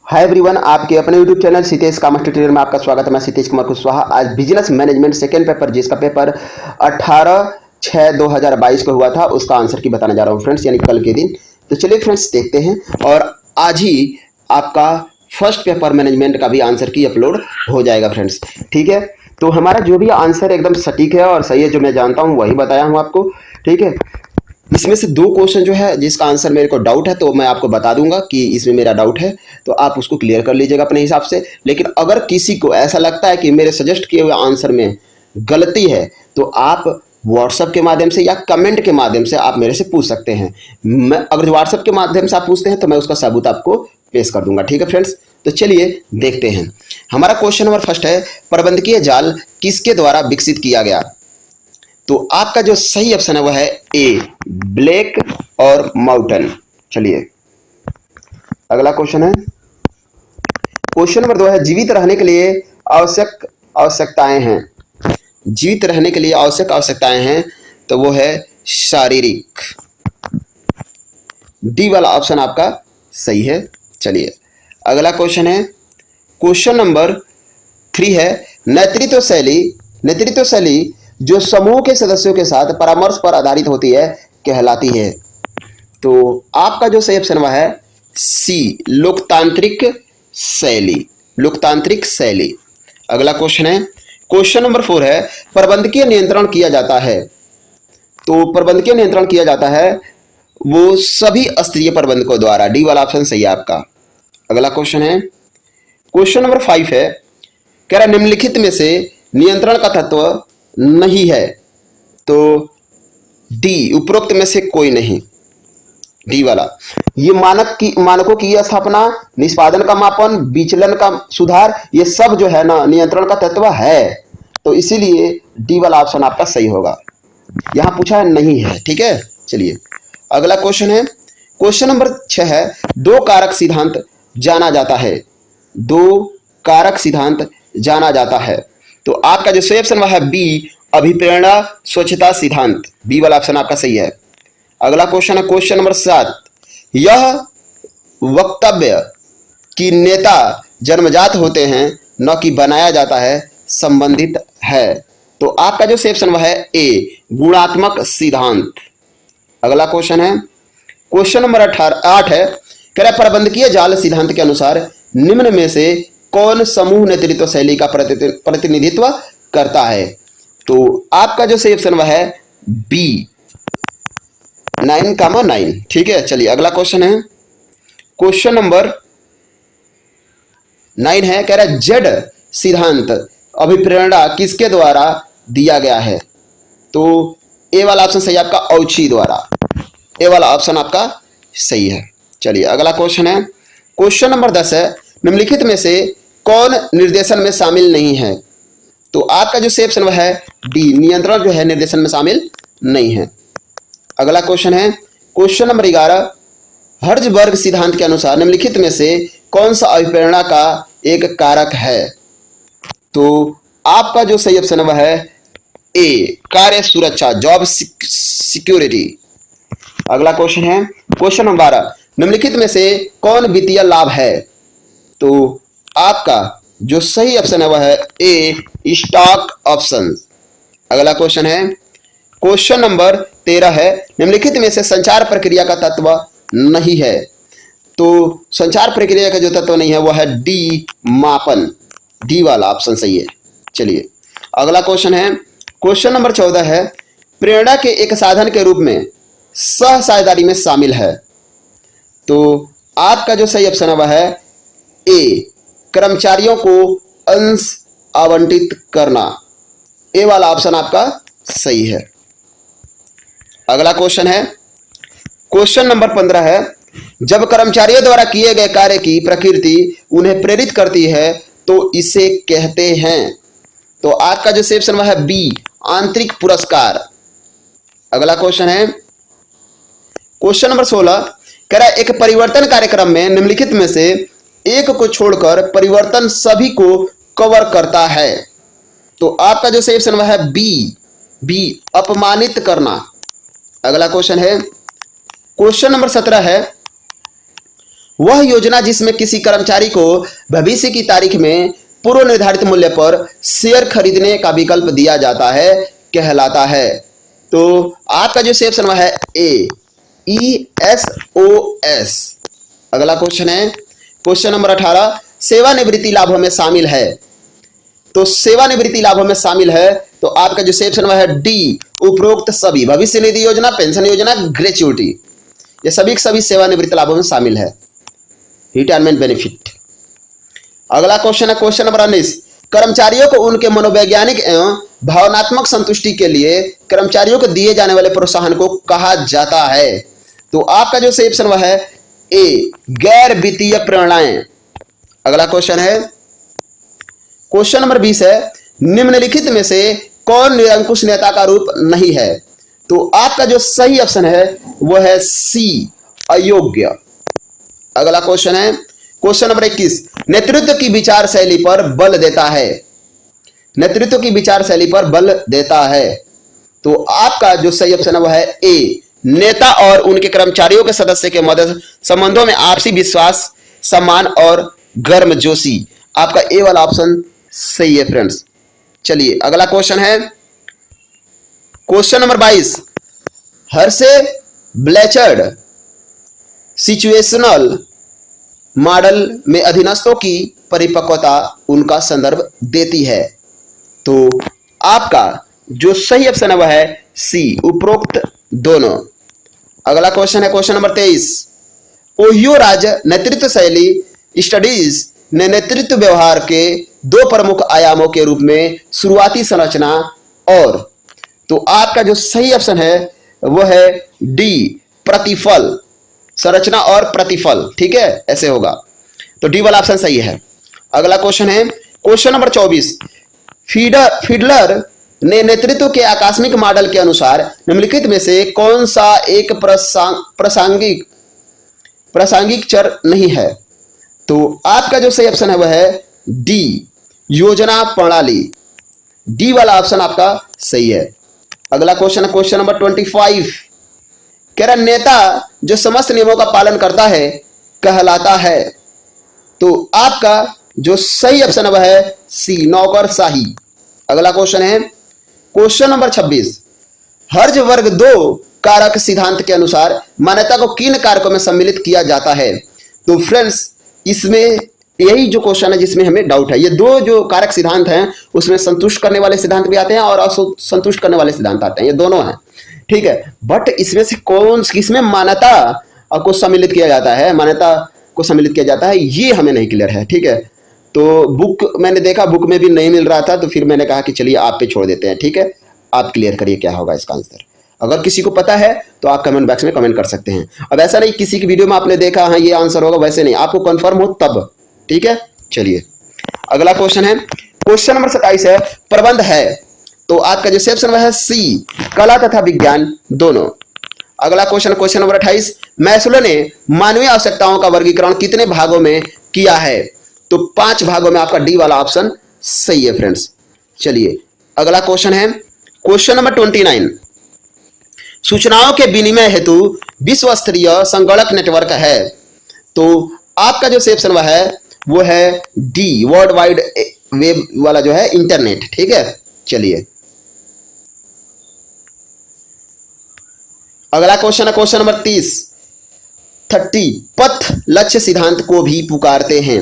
Hi everyone, आपके अपने YouTube channel Sitesh commerce tutorial में आपका स्वागत है। मैं सीतेश कुमार कुशवाहा। आज बिजनेस मैनेजमेंट सेकेंड पेपर, जिसका पेपर 18/6/2022 को हुआ था, उसका आंसर की बताने जा रहा हूँ फ्रेंड्स, यानी कल के दिन। तो चलिए फ्रेंड्स देखते हैं। और आज ही आपका फर्स्ट पेपर मैनेजमेंट का भी आंसर की अपलोड हो जाएगा फ्रेंड्स, ठीक है। तो हमारा जो भी आंसर एकदम सटीक है और सही है, जो मैं जानता हूँ वही बताया हूँ आपको, ठीक है। इसमें से दो क्वेश्चन जो है जिसका आंसर मेरे को डाउट है, तो मैं आपको बता दूंगा कि इसमें मेरा डाउट है, तो आप उसको क्लियर कर लीजिएगा अपने हिसाब से। लेकिन अगर किसी को ऐसा लगता है कि मेरे सजेस्ट किए हुए आंसर में गलती है, तो आप व्हाट्सएप के माध्यम से या कमेंट के माध्यम से आप मेरे से पूछ सकते हैं। मैं अगर व्हाट्सएप के माध्यम से आप पूछते हैं तो मैं उसका सबूत आपको पेश कर दूंगा, ठीक है फ्रेंड्स। तो चलिए देखते हैं। हमारा क्वेश्चन नंबर फर्स्ट है, प्रबंधकीय जाल किसके द्वारा विकसित किया गया? तो आपका जो सही ऑप्शन है वह है ए, ब्लेक और माउटन। चलिए अगला क्वेश्चन है, क्वेश्चन नंबर 2 है, जीवित रहने के लिए आवश्यक आवश्यकताएं हैं। जीवित रहने के लिए आवश्यक आवश्यकताएं हैं, तो वो है शारीरिक। डी वाला ऑप्शन आपका सही है। चलिए अगला क्वेश्चन है, क्वेश्चन नंबर 3 है, नेतृत्व शैली जो समूह के सदस्यों के साथ परामर्श पर आधारित होती है कहलाती है। तो आपका जो सही ऑप्शन वह है सी, लोकतांत्रिक शैली। अगला क्वेश्चन है, क्वेश्चन नंबर 4 है, प्रबंधकीय नियंत्रण किया जाता है। तो प्रबंधकीय नियंत्रण किया जाता है वो सभी स्तरीय प्रबंधकों द्वारा। डी वाला ऑप्शन सही है आपका। अगला क्वेश्चन है, क्वेश्चन नंबर 5 है, कह रहा निम्नलिखित में से नियंत्रण का तत्व नहीं है। तो डी, उपरोक्त में से कोई नहीं। डी वाला, ये मानकों की स्थापना, निष्पादन का मापन, विचलन का सुधार, ये सब जो है ना नियंत्रण का तत्व है। तो इसीलिए डी वाला ऑप्शन आपका सही होगा। यहां पूछा है नहीं है, ठीक है। चलिए अगला क्वेश्चन है, क्वेश्चन नंबर 6 है, दो कारक सिद्धांत जाना जाता है। तो आपका जो सही ऑप्शन वह है बी, अभिप्रेरणा स्वच्छता सिद्धांत। बी वाला ऑप्शन आपका सही है। अगला क्वेश्चन है, क्वेश्चन नंबर 7, यह वक्तव्य कि नेता जन्मजात होते हैं न कि बनाया जाता है संबंधित है। तो आपका जो सही ऑप्शन वह है ए, गुणात्मक सिद्धांत। अगला क्वेश्चन है, क्वेश्चन नंबर 8 है, कह रहा प्रबंधकीय जाल सिद्धांत के अनुसार निम्न में से कौन समूह नेतृत्व शैली का प्रतिनिधित्व करता है? तो आपका जो सही ऑप्शन वह है बी, 9,9। ठीक है। चलिए अगला क्वेश्चन है, क्वेश्चन नंबर 9 है, कह रहा है जेड सिद्धांत अभिप्रेरणा किसके द्वारा दिया गया है? तो ए वाला ऑप्शन सही आपका, औची द्वारा। ए वाला ऑप्शन आपका सही है। चलिए अगला क्वेश्चन है, क्वेश्चन नंबर 10 है, निम्नलिखित में से कौन निर्देशन में शामिल नहीं है? तो आपका जो सही ऑप्शन वह है डी, नियंत्रण जो है निर्देशन में शामिल नहीं है। अगला क्वेश्चन है, क्वेश्चन नंबर 11, हर्ट्जबर्ग सिद्धांत के अनुसार निम्नलिखित में से कौन सा अभिप्रेरणा का एक कारक है? तो आपका जो सही ऑप्शन वह है ए, कार्य सुरक्षा, जॉब सिक्योरिटी। अगला क्वेश्चन है, क्वेश्चन नंबर 12, निम्नलिखित में से कौन वित्तीय लाभ है? तो आपका जो सही ऑप्शन है वह है ए, स्टॉक ऑप्शन। अगला क्वेश्चन है, क्वेश्चन नंबर 13 है, निम्नलिखित में से संचार प्रक्रिया का तत्व नहीं है। तो संचार प्रक्रिया का जो तत्व नहीं है वह है डी, मापन। डी वाला ऑप्शन सही है। चलिए अगला क्वेश्चन है, क्वेश्चन नंबर 14 है, प्रेरणा के एक साधन के रूप में सह साझेदारी में शामिल है। तो आपका जो सही ऑप्शन है वह है ए, कर्मचारियों को अंश आवंटित करना। ए वाला ऑप्शन आपका सही है। अगला क्वेश्चन है, क्वेश्चन नंबर 15 है, जब कर्मचारियों द्वारा किए गए कार्य की प्रकृति उन्हें प्रेरित करती है तो इसे कहते हैं। तो आपका जो सही ऑप्शन वह है बी, आंतरिक पुरस्कार। अगला क्वेश्चन है, क्वेश्चन नंबर 16, कह रहा है एक परिवर्तन कार्यक्रम में निम्नलिखित में से एक को छोड़कर परिवर्तन सभी को कवर करता है। तो आपका जो सही ऑप्शन वह है बी, अपमानित करना। अगला क्वेश्चन है, क्वेश्चन नंबर 17 है, वह योजना जिसमें किसी कर्मचारी को भविष्य की तारीख में पूर्व निर्धारित मूल्य पर शेयर खरीदने का विकल्प दिया जाता है कहलाता है। तो आपका जो सही ऑप्शन वह है ए, ESOS। अगला क्वेश्चन है क्वेश्चन नंबर 18, सेवानिवृत्ति लाभों में शामिल है। तो सेवानिवृत्ति लाभों में शामिल है तो आपका जो सही ऑप्शन वह है डी, उपरोक्त सभी, भविष्य निधि योजना, पेंशन योजना, ग्रेच्युटी, ये सभी सेवानिवृत्ति लाभों में शामिल है, रिटायरमेंट बेनिफिट। अगला क्वेश्चन है क्वेश्चन नंबर 19, कर्मचारियों को उनके मनोवैज्ञानिक एवं भावनात्मक संतुष्टि के लिए कर्मचारियों को दिए जाने वाले प्रोत्साहन को कहा जाता है। तो आपका जो सही ऑप्शन वह है ए, गैर वित्तीय प्रेरणाएं। अगला क्वेश्चन है क्वेश्चन नंबर 20 है, निम्नलिखित में से कौन निरंकुश नेता का रूप नहीं है। तो आपका जो सही ऑप्शन है वह है सी, अयोग्य। अगला क्वेश्चन है क्वेश्चन नंबर 21, नेतृत्व की विचार शैली पर बल देता है। नेतृत्व की विचार शैली पर बल देता है तो आपका जो सही ऑप्शन है वह है ए, नेता और उनके कर्मचारियों के सदस्य के मध्य संबंधों में आपसी विश्वास, सम्मान और गर्मजोशी। आपका ए वाला ऑप्शन सही है फ्रेंड्स। चलिए अगला क्वेश्चन है question number 22, Hersey Blanchard situational model में अधीनस्थों की परिपक्वता उनका संदर्भ देती है। तो आपका जो सही ऑप्शन है वह है सी, उपरोक्त दोनों। अगला क्वेश्चन है क्वेश्चन नंबर 23, ओहियो राज्य नेतृत्व शैली स्टडीज ने नेतृत्व व्यवहार के दो प्रमुख आयामों के रूप में शुरुआती संरचना और, तो आपका जो सही ऑप्शन है वह है डी, प्रतिफल, संरचना और प्रतिफल। ठीक है, ऐसे होगा तो डी वाला ऑप्शन सही है। अगला क्वेश्चन है क्वेश्चन नंबर 24, फीडलर ने नेतृत्व के आकस्मिक मॉडल के अनुसार निम्नलिखित में से कौन सा एक प्रासंगिक चर नहीं है। तो आपका जो सही ऑप्शन है वह है डी, योजना प्रणाली। डी वाला ऑप्शन आपका सही है। अगला क्वेश्चन है क्वेश्चन नंबर 25, कह रहा नेता जो समस्त नियमों का पालन करता है कहलाता है। तो आपका जो सही ऑप्शन है वह है सी, नौकरशाही। अगला क्वेश्चन है क्वेश्चन नंबर 26, हर्ज वर्ग 2 कारक सिद्धांत के अनुसार मान्यता को किन कारकों में सम्मिलित किया जाता है। तो फ्रेंड्स इसमें यही जो क्वेश्चन है जिसमें हमें डाउट है। ये दो जो कारक सिद्धांत हैं उसमें संतुष्ट करने वाले सिद्धांत भी आते हैं और असंतुष्ट करने वाले सिद्धांत आते हैं, ये दोनों हैं। ठीक है, बट इसमें से किसमें मान्यता को सम्मिलित किया जाता है, मान्यता को सम्मिलित किया जाता है, ये हमें नहीं क्लियर है। ठीक है, तो बुक मैंने देखा, बुक में भी नहीं मिल रहा था तो फिर मैंने कहा कि चलिए आप पे छोड़ देते हैं। ठीक है, आप क्लियर करिए क्या होगा इसका आंसर। अगर किसी को पता है तो आप कमेंट बॉक्स में कमेंट कर सकते हैं। अब ऐसा नहीं किसी की वीडियो में आपने देखा हाँ ये आंसर होगा, वैसे नहीं, आपको कंफर्म हो तब। ठीक है, चलिए अगला क्वेश्चन है क्वेश्चन नंबर 27 है, प्रबंध है। तो आपका जो सेक्शन है सी, कला तथा विज्ञान दोनों। अगला क्वेश्चन क्वेश्चन नंबर 28, मैस्लो ने मानवीय आवश्यकताओं का वर्गीकरण कितने भागों में किया है। तो 5 भागों में। आपका डी वाला ऑप्शन सही है फ्रेंड्स। चलिए अगला क्वेश्चन है क्वेश्चन नंबर 29, सूचनाओं के विनिमय हेतु विश्व स्तरीय संगणक नेटवर्क है। तो आपका जो सेक्शन है वो है डी, वर्ल्ड वाइड वेब वाला जो है इंटरनेट। ठीक है, चलिए अगला क्वेश्चन है क्वेश्चन नंबर 30, पथ लक्ष्य सिद्धांत को भी पुकारते हैं।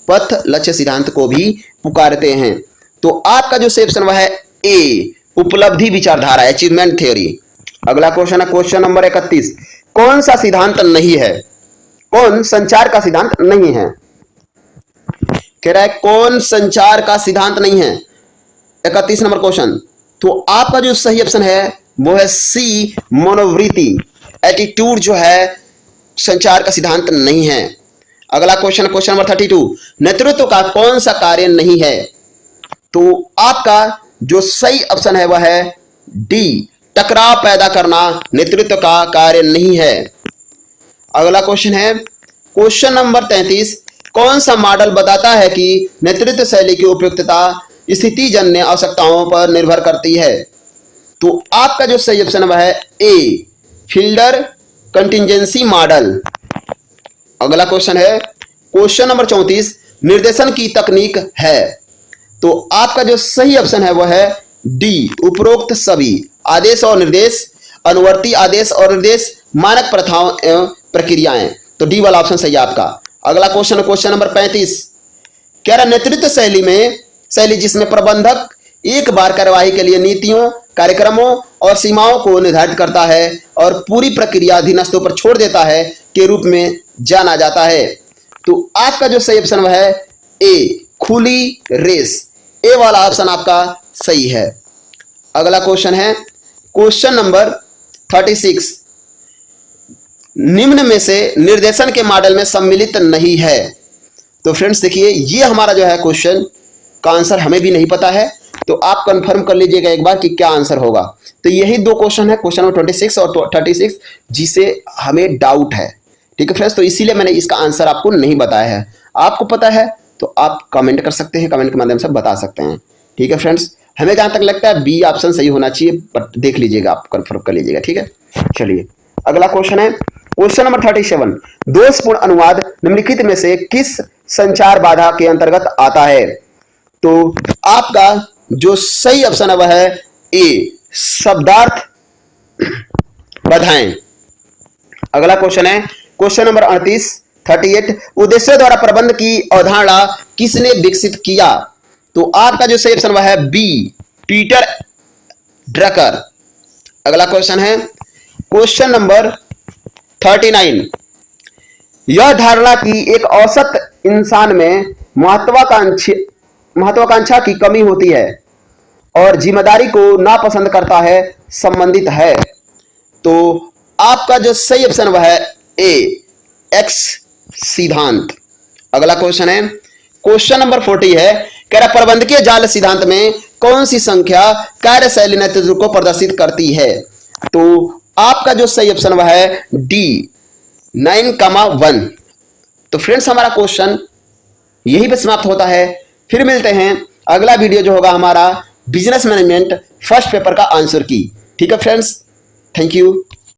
पथ लक्ष्य सिद्धांत को भी पुकारते हैं। तो आपका जो सेक्शन वह है ए, उपलब्धि विचारधारा, अचीवमेंट थ्योरी। अगला क्वेश्चन है क्वेश्चन नंबर 31, कौन सा सिद्धांत नहीं है, कौन संचार का सिद्धांत नहीं है। कह रहा है कौन संचार का सिद्धांत नहीं है, 31 नंबर क्वेश्चन। तो आपका जो सही ऑप्शन है वो है सी, मनोवृत्ति, एटीट्यूड जो है संचार का सिद्धांत नहीं है। अगला क्वेश्चन क्वेश्चन नंबर 32, नेतृत्व का कौन सा कार्य नहीं है। तो आपका जो सही ऑप्शन है वह है डी, टकराव पैदा करना नेतृत्व का कार्य नहीं है। अगला क्वेश्चन है क्वेश्चन नंबर 33, कौन सा मॉडल बताता है कि नेतृत्व शैली की उपयुक्तता स्थितिजन्य आवश्यकताओं पर निर्भर करती है। तो आपका जो सही ऑप्शन है ए, फील्डर कंटिंजेंसी मॉडल। अगला क्वेश्चन है क्वेश्चन नंबर 34, निर्देशन की तकनीक है। तो आपका जो सही ऑप्शन है वो है डी, उपरोक्त सभी आदेश और निर्देश, अनुवर्ती आदेश और निर्देश, मानक प्रथाओं एवं प्रक्रियाएं। तो डी वाला ऑप्शन सही है आपका। अगला क्वेश्चन, क्वेश्चन नंबर 35, कह रहा नेतृत्व शैली जिसमें प्रबंधक एक बार कार्यवाही के लिए नीतियों, कार्यक्रमों और सीमाओं को निर्धारित करता है और पूरी प्रक्रिया अधीनस्थों पर छोड़ देता है के रूप में जाना जाता है। तो आपका जो सही ऑप्शन वह है ए, खुली रेस। ए वाला ऑप्शन आपका सही है। अगला क्वेश्चन है क्वेश्चन नंबर 36, निम्न में से निर्देशन के मॉडल में सम्मिलित नहीं है। तो फ्रेंड्स देखिए, ये हमारा जो है क्वेश्चन का आंसर हमें भी नहीं पता है, तो आप कंफर्म कर लीजिएगा एक बार कि क्या आंसर होगा। तो यही दो क्वेश्चन है, क्वेश्चन नंबर 26 और 36, जिसे हमें डाउट है। ठीक है फ्रेंड्स, तो इसीलिए मैंने इसका आंसर आपको नहीं बताया है। आपको पता है तो आप कमेंट कर सकते हैं, कमेंट के माध्यम से बता सकते हैं। ठीक है फ्रेंड्स, हमें जहां तक लगता है बी ऑप्शन सही होना चाहिए, बट देख लीजिएगा, आप कंफर्म कर लीजिएगा। ठीक है, चलिए अगला क्वेश्चन है क्वेश्चन नंबर 37, दोषपूर्ण अनुवाद निम्नलिखित में से किस संचार बाधा के अंतर्गत आता है। तो आपका जो सही ऑप्शन है वह है ए, शब्दार्थ बाधाएं। अगला क्वेश्चन है क्वेश्चन नंबर 38, उद्देश्य द्वारा प्रबंध की अवधारणा किसने विकसित किया। तो आपका जो सही ऑप्शन वह है बी, पीटर ड्रकर। अगला क्वेश्चन है क्वेश्चन नंबर 39, यह धारणा कि एक औसत इंसान में महत्वाकांक्षा की कमी होती है और जिम्मेदारी को नापसंद करता है, संबंधित है। तो आपका जो सही ऑप्शन वह है ए, एक्स सिद्धांत। अगला क्वेश्चन है क्वेश्चन नंबर 40 है, कह रहा प्रबंधकीय जाल सिद्धांत में कौन सी संख्या कार्यशैली नेतृत्व को प्रदर्शित करती है। तो आपका जो सही ऑप्शन वह है डी, 9,1। तो फ्रेंड्स, हमारा क्वेश्चन यही पे समाप्त होता है। फिर मिलते हैं अगला वीडियो जो होगा हमारा बिजनेस मैनेजमेंट फर्स्ट पेपर का आंसर की। ठीक है फ्रेंड्स, थैंक यू।